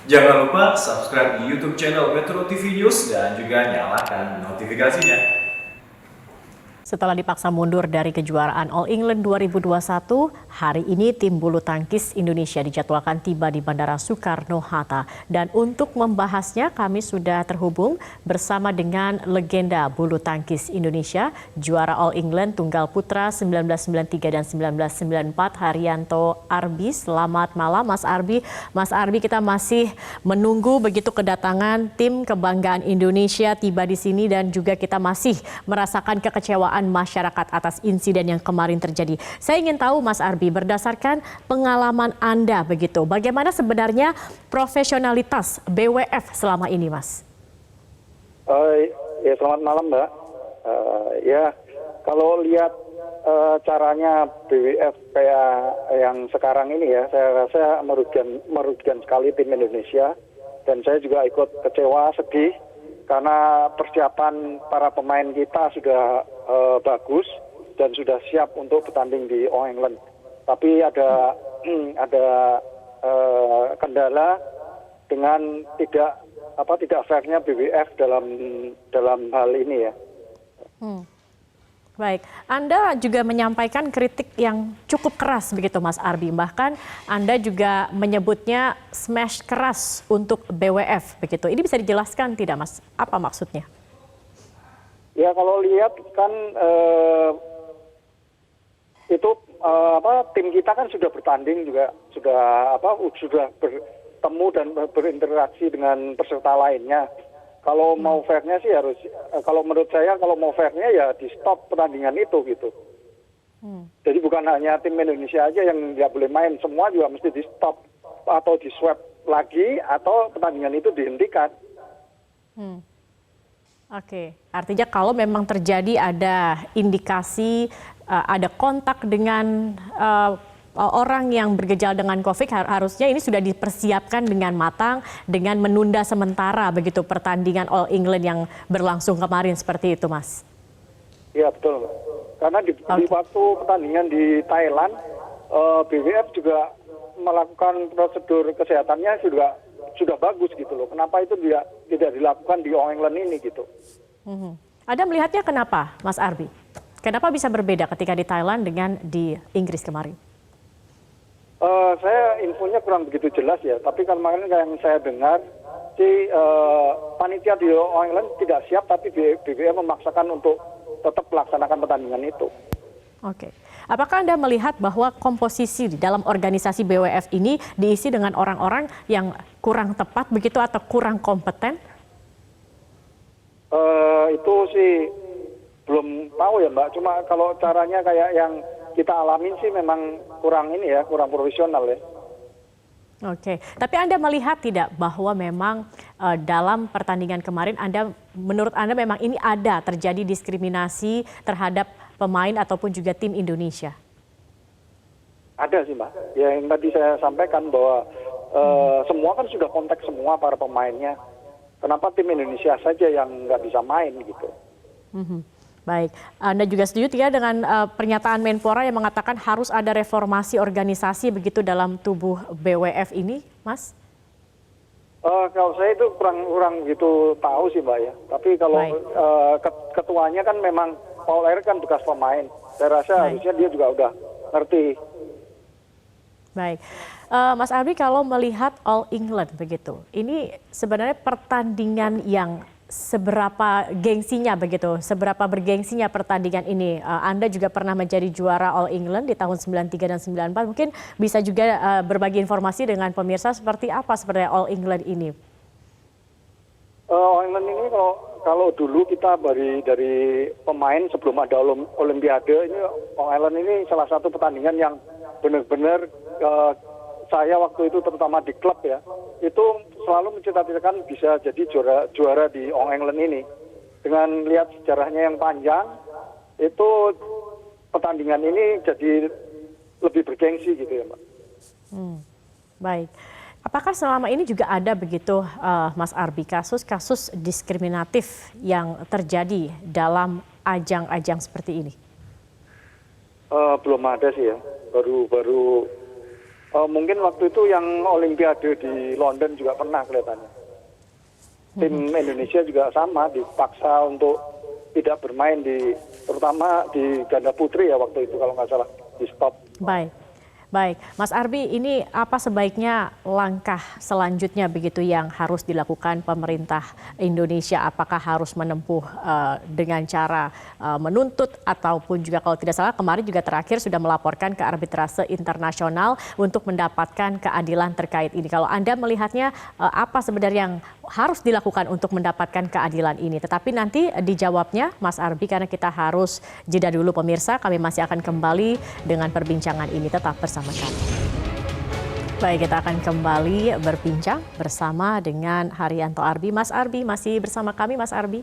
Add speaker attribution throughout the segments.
Speaker 1: Jangan lupa subscribe di YouTube channel Metro TV News dan juga nyalakan notifikasinya.
Speaker 2: Setelah dipaksa mundur dari kejuaraan All England 2021, hari ini tim bulu tangkis Indonesia dijadwalkan tiba di Bandara Soekarno-Hatta. Dan untuk membahasnya kami sudah terhubung bersama dengan legenda bulu tangkis Indonesia, juara All England Tunggal Putra 1993 dan 1994, Haryanto Arbi. Selamat malam Mas Arbi. Mas Arbi, kita masih menunggu begitu kedatangan tim kebanggaan Indonesia tiba di sini dan juga kita masih merasakan kekecewaan masyarakat atas insiden yang kemarin terjadi. Saya ingin tahu Mas Arbi, berdasarkan pengalaman Anda begitu, bagaimana sebenarnya profesionalitas BWF selama ini, Mas?
Speaker 3: Ya selamat malam Mbak. Ya kalau lihat caranya BWF kayak yang sekarang ini ya, saya rasa merugikan sekali tim Indonesia, dan saya juga ikut kecewa, sedih karena persiapan para pemain kita sudah bagus dan sudah siap untuk bertanding di All England. Tapi ada kendala dengan tidak fairnya BWF dalam hal ini ya.
Speaker 2: Baik, Anda juga menyampaikan kritik yang cukup keras begitu Mas Arbi. Bahkan Anda juga menyebutnya smash keras untuk BWF begitu. Ini bisa dijelaskan tidak Mas? Apa maksudnya?
Speaker 3: Ya kalau lihat kan itu tim kita kan sudah bertanding juga, sudah bertemu dan berinteraksi dengan peserta lainnya. Kalau mau fairnya sih harus, kalau menurut saya kalau mau fairnya ya di stop pertandingan itu gitu. Jadi bukan hanya tim Indonesia aja yang nggak boleh main, semua juga mesti di stop atau di swab lagi atau pertandingan itu dihentikan.
Speaker 2: Oke, artinya kalau memang terjadi ada indikasi ada kontak dengan orang yang bergejala dengan COVID, harusnya ini sudah dipersiapkan dengan matang dengan menunda sementara begitu pertandingan All England yang berlangsung kemarin seperti itu, Mas.
Speaker 3: Iya betul, karena di waktu pertandingan di Thailand, BWF juga melakukan prosedur kesehatannya sudah bagus gitu loh. Kenapa itu tidak dilakukan di All England ini gitu?
Speaker 2: Anda melihatnya kenapa, Mas Arbi? Kenapa bisa berbeda ketika di Thailand dengan di Inggris kemarin?
Speaker 3: Saya infonya kurang begitu jelas ya, tapi kemarin yang saya dengar panitia di All England tidak siap, tapi BWF memaksakan untuk tetap melaksanakan pertandingan itu.
Speaker 2: Oke. Apakah Anda melihat bahwa komposisi di dalam organisasi BWF ini diisi dengan orang-orang yang kurang tepat begitu atau kurang kompeten?
Speaker 3: Itu sih belum tahu ya Mbak. Cuma kalau caranya kayak yang kita alamin sih memang kurang profesional ya.
Speaker 2: Oke. Tapi Anda melihat tidak bahwa memang dalam pertandingan kemarin menurut Anda memang ini ada terjadi diskriminasi terhadap pemain ataupun juga tim Indonesia?
Speaker 3: Ada sih Mbak. Ya yang tadi saya sampaikan bahwa semua kan sudah kontak semua para pemainnya. Kenapa tim Indonesia saja yang nggak bisa main gitu?
Speaker 2: Baik, Anda juga setuju tidak dengan pernyataan Menpora yang mengatakan harus ada reformasi organisasi begitu dalam tubuh BWF ini, Mas?
Speaker 3: Kalau saya itu kurang gitu tahu sih Mbak ya. Tapi kalau ketuanya kan memang Paul Erick kan bekas pemain. Saya rasa harusnya dia juga udah ngerti.
Speaker 2: Baik, Mas Arbi, kalau melihat All England begitu, ini sebenarnya pertandingan yang seberapa gengsinya begitu, seberapa bergengsinya pertandingan ini. Anda juga pernah menjadi juara All England di tahun 93 dan 94. Mungkin bisa juga berbagi informasi dengan pemirsa seperti apa sebenarnya All England ini.
Speaker 3: All England ini kalau dulu kita dari pemain sebelum ada Olimpiade, ini All England ini salah satu pertandingan yang benar-benar saya waktu itu terutama di klub ya, itu selalu mencita-citakan bisa jadi juara di All England ini. Dengan lihat sejarahnya yang panjang, itu pertandingan ini jadi lebih bergengsi gitu ya Mbak.
Speaker 2: Baik. Apakah selama ini juga ada begitu Mas Arbi kasus-kasus diskriminatif yang terjadi dalam ajang-ajang seperti ini?
Speaker 3: Belum ada sih ya, baru Mungkin waktu itu yang Olimpiade di London juga pernah kelihatannya. Tim Indonesia juga sama, dipaksa untuk tidak bermain terutama di ganda putri ya waktu itu kalau nggak salah, di stop.
Speaker 2: Baik. Baik, Mas Arbi, ini apa sebaiknya langkah selanjutnya begitu yang harus dilakukan pemerintah Indonesia? Apakah harus menempuh dengan cara menuntut ataupun juga kalau tidak salah kemarin juga terakhir sudah melaporkan ke arbitrase internasional untuk mendapatkan keadilan terkait ini. Kalau Anda melihatnya apa sebenarnya yang harus dilakukan untuk mendapatkan keadilan ini? Tetapi nanti dijawabnya Mas Arbi karena kita harus jeda dulu pemirsa. Kami masih akan kembali dengan perbincangan ini. Tetap bersama kami. Baik, kita akan kembali berbincang bersama dengan Haryanto Arbi. Mas Arbi masih bersama kami, Mas Arbi.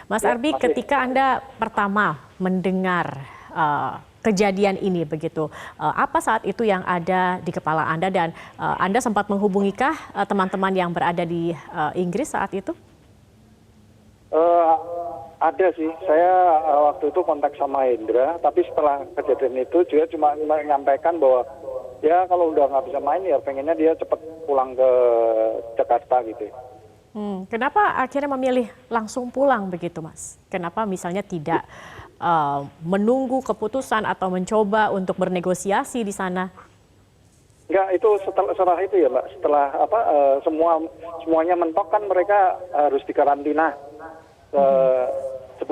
Speaker 2: Mas Arbi, ketika Anda pertama mendengar kejadian ini begitu, apa saat itu yang ada di kepala Anda dan Anda sempat menghubungikah teman-teman yang berada di Inggris saat itu?
Speaker 3: Ada sih, saya waktu itu kontak sama Hendra, tapi setelah kejadian itu juga cuma menyampaikan bahwa ya kalau udah nggak bisa main ya pengennya dia cepat pulang ke Jakarta gitu.
Speaker 2: Kenapa akhirnya memilih langsung pulang begitu, Mas? Kenapa misalnya tidak menunggu keputusan atau mencoba untuk bernegosiasi di sana?
Speaker 3: Enggak, itu setelah itu ya Mbak, setelah semuanya mentok kan mereka harus dikarantina 10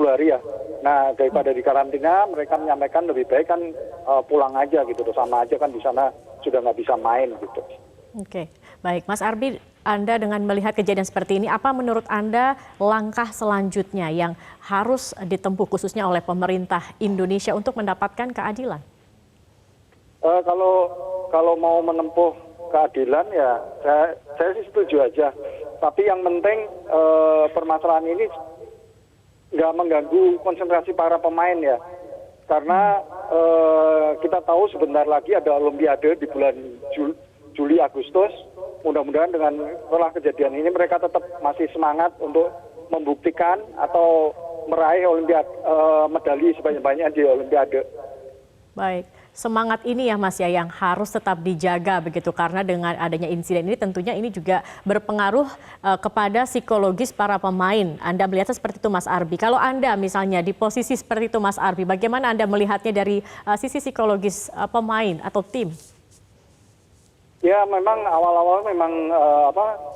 Speaker 3: hari ya. Nah daripada di karantina mereka menyampaikan lebih baik kan pulang aja gitu, sama aja kan di sana sudah nggak bisa main gitu.
Speaker 2: Oke, baik Mas Arbi, Anda dengan melihat kejadian seperti ini, apa menurut Anda langkah selanjutnya yang harus ditempuh khususnya oleh pemerintah Indonesia untuk mendapatkan keadilan?
Speaker 3: Kalau mau menempuh keadilan ya saya sih setuju aja. Tapi yang penting permasalahan ini nggak mengganggu konsentrasi para pemain ya, karena kita tahu sebentar lagi ada Olimpiade di bulan Juli Agustus. Mudah-mudahan dengan setelah kejadian ini mereka tetap masih semangat untuk membuktikan atau meraih medali sebanyak-banyaknya di Olimpiade.
Speaker 2: Baik, semangat ini ya Mas ya yang harus tetap dijaga begitu, karena dengan adanya insiden ini tentunya ini juga berpengaruh kepada psikologis para pemain. Anda melihatnya seperti itu Mas Arbi. Kalau Anda misalnya di posisi seperti itu Mas Arbi, bagaimana Anda melihatnya dari sisi psikologis pemain atau tim?
Speaker 3: Ya memang awal-awal memang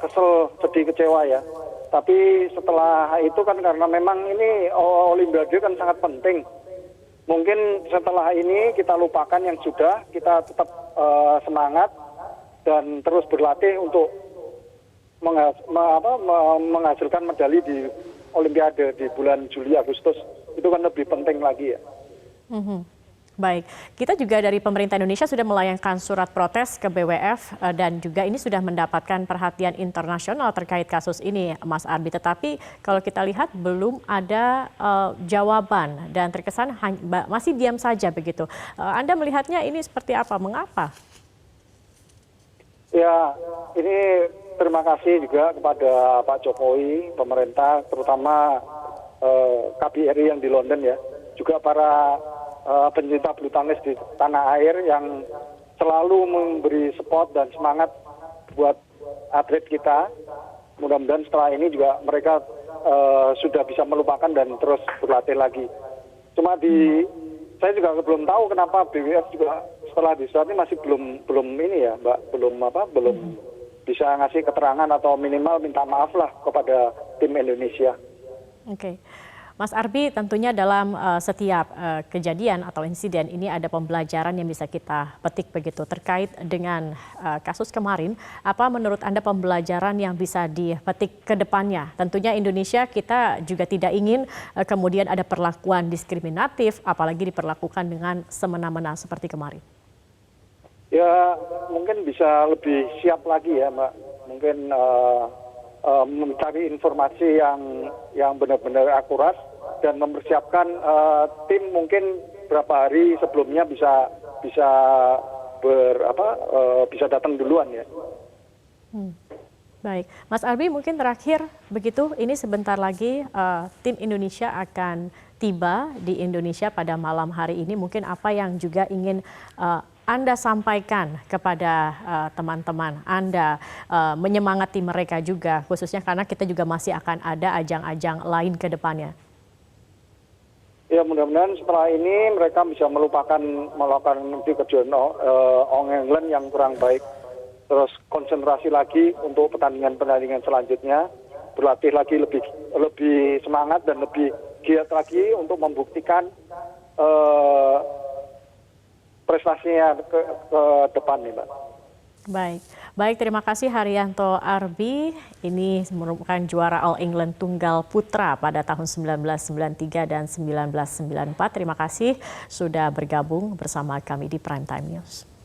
Speaker 3: kesel, sedih, kecewa ya. Tapi setelah itu kan karena memang ini Olimpiade kan sangat penting. Mungkin setelah ini kita lupakan yang sudah, kita tetap semangat dan terus berlatih untuk menghasilkan medali di Olimpiade di bulan Juli Agustus. Itu kan lebih penting lagi ya.
Speaker 2: Baik, kita juga dari pemerintah Indonesia sudah melayangkan surat protes ke BWF dan juga ini sudah mendapatkan perhatian internasional terkait kasus ini, Mas Arbi. Tetapi kalau kita lihat belum ada jawaban dan terkesan masih diam saja begitu. Anda melihatnya ini seperti apa? Mengapa?
Speaker 3: Ya, ini terima kasih juga kepada Pak Jokowi, pemerintah, terutama KBRI yang di London ya, juga para pencinta bulu tangkis di tanah air yang selalu memberi support dan semangat buat atlet kita. Mudah-mudahan setelah ini juga mereka sudah bisa melupakan dan terus berlatih lagi. Cuma saya juga belum tahu kenapa BWF juga setelah disurat ini masih belum ini ya Mbak, belum bisa ngasih keterangan atau minimal minta maaf lah kepada tim Indonesia.
Speaker 2: Oke. Mas Arbi, tentunya dalam setiap kejadian atau insiden ini ada pembelajaran yang bisa kita petik begitu terkait dengan kasus kemarin. Apa menurut Anda pembelajaran yang bisa dipetik ke depannya? Tentunya Indonesia kita juga tidak ingin kemudian ada perlakuan diskriminatif, apalagi diperlakukan dengan semena-mena seperti kemarin.
Speaker 3: Ya mungkin bisa lebih siap lagi ya Mbak. Mungkin mencari informasi yang benar-benar akurat dan mempersiapkan tim mungkin berapa hari sebelumnya bisa datang duluan ya.
Speaker 2: Baik, Mas Arbi mungkin terakhir begitu, ini sebentar lagi tim Indonesia akan tiba di Indonesia pada malam hari ini. Mungkin apa yang juga ingin Anda sampaikan kepada teman-teman Anda, menyemangati mereka juga, khususnya karena kita juga masih akan ada ajang-ajang lain ke depannya?
Speaker 3: Ya mudah-mudahan setelah ini mereka bisa melakukan kejuaraan All England yang kurang baik. Terus konsentrasi lagi untuk pertandingan-pertandingan selanjutnya, berlatih lagi lebih semangat dan lebih giat lagi untuk membuktikan prestasinya ke depan nih, Mbak.
Speaker 2: Baik, terima kasih Haryanto Arbi. Ini merupakan juara All England Tunggal Putra pada tahun 1993 dan 1994. Terima kasih sudah bergabung bersama kami di Prime Time News.